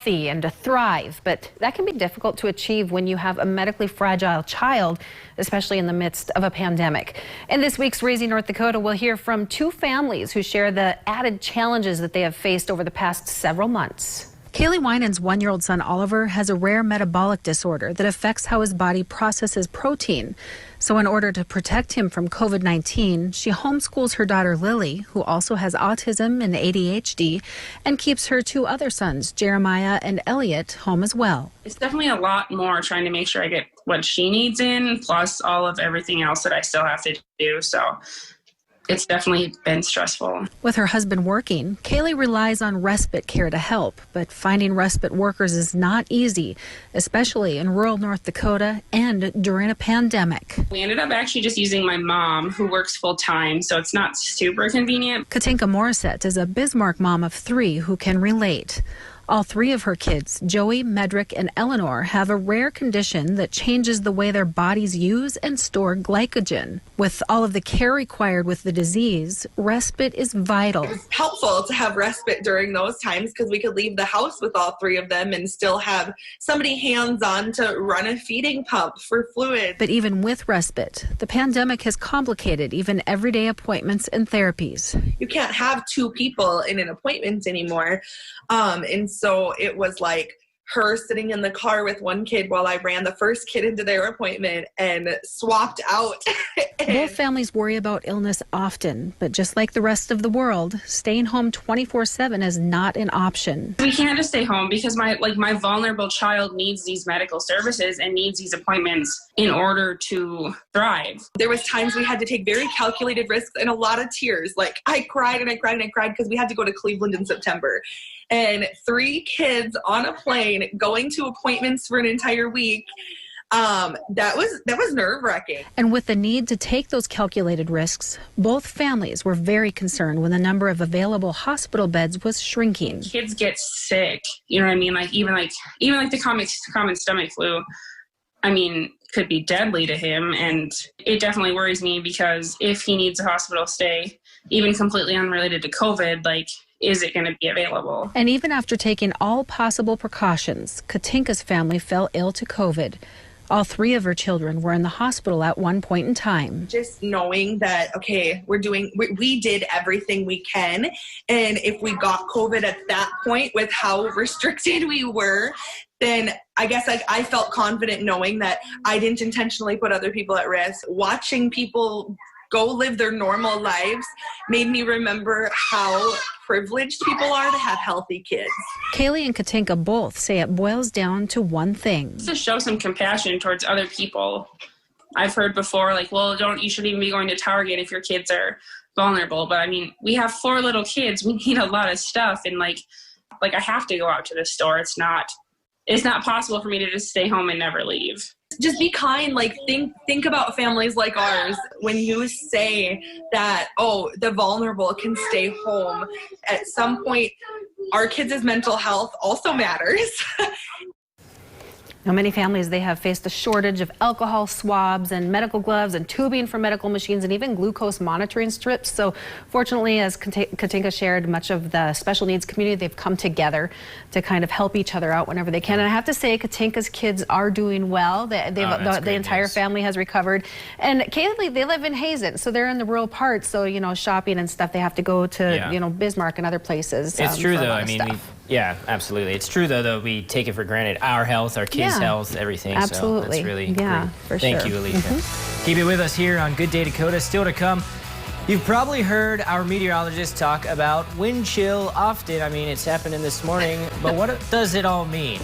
and to thrive, but that can be difficult to achieve when you have a medically fragile child, especially in the midst of a pandemic. In this week's Raising North Dakota, we'll hear from two families who share the added challenges that they have faced over the past several months. Kaylee Winan's one-year-old son Oliver has a rare metabolic disorder that affects how his body processes protein. So in order to protect him from COVID-19, she homeschools her daughter Lily, who also has autism and ADHD, and keeps her two other sons, Jeremiah and Elliot, home as well. It's definitely a lot more trying to make sure I get what she needs in, plus all of everything else that I still have to do. So it's definitely been stressful. With her husband working, Kaylee relies on respite care to help, but finding respite workers is not easy, especially in rural North Dakota and during a pandemic. We ended up actually just using my mom, who works full time, so it's not super convenient. Katinka Morissette is a Bismarck mom of three who can relate. All three of her kids, Joey, Medrick, and Eleanor, have a rare condition that changes the way their bodies use and store glycogen. With all of the care required with the disease, respite is vital. It was helpful to have respite during those times because we could leave the house with all three of them and still have somebody hands-on to run a feeding pump for fluid. But even with respite, the pandemic has complicated even everyday appointments and therapies. You can't have two people in an appointment anymore. And so it was like her sitting in the car with one kid while I ran the first kid into their appointment and swapped out. Both families worry about illness often, but just like the rest of the world, staying home 24/7 is not an option. We can't just stay home because my vulnerable child needs these medical services and needs these appointments in order to thrive. There was times we had to take very calculated risks and a lot of tears. Like I cried and I cried and I cried because we had to go to Cleveland in September. And three kids on a plane going to appointments for an entire week. That was nerve-wracking. And with the need to take those calculated risks, both families were very concerned when the number of available hospital beds was shrinking. Kids get sick, you know what I mean? Even the common stomach flu, I mean, could be deadly to him. And it definitely worries me because if he needs a hospital stay, even completely unrelated to COVID, is it going to be available? And even after taking all possible precautions, Katinka's family fell ill to COVID. All three of her children were in the hospital at one point in time. Just knowing that, okay, we did everything we can. And if we got COVID at that point with how restricted we were, then I guess I felt confident knowing that I didn't intentionally put other people at risk. Watching people go live their normal lives made me remember how privileged people are to have healthy kids. Kaylee and Katinka both say it boils down to one thing. To show some compassion towards other people. I've heard before, you shouldn't even be going to Target if your kids are vulnerable. But I mean, we have 4 little kids. We need a lot of stuff. And I have to go out to the store. It's not possible for me to just stay home and never leave. Just be kind, think about families like ours. When you say that, oh, the vulnerable can stay home, at some point, our kids' mental health also matters. Now, many families, they have faced a shortage of alcohol swabs and medical gloves and tubing for medical machines and even glucose monitoring strips. So fortunately, as Katinka shared, much of the special needs community, they've come together to kind of help each other out whenever they can. And I have to say, Katinka's kids are doing well. The entire family has recovered. And Kaylee, they live in Hazen, so they're in the rural parts. So, shopping and stuff, they have to go to, Bismarck and other places. It's true, though. I mean, yeah, absolutely. It's true, though, we take it for granted. Our health, our kids' health, everything. Absolutely. So that's really great. For Thank you, Alysia. Keep it with us here on Good Day Dakota. Still to come, you've probably heard our meteorologist talk about wind chill often. I mean, it's happening this morning, but what does it all mean?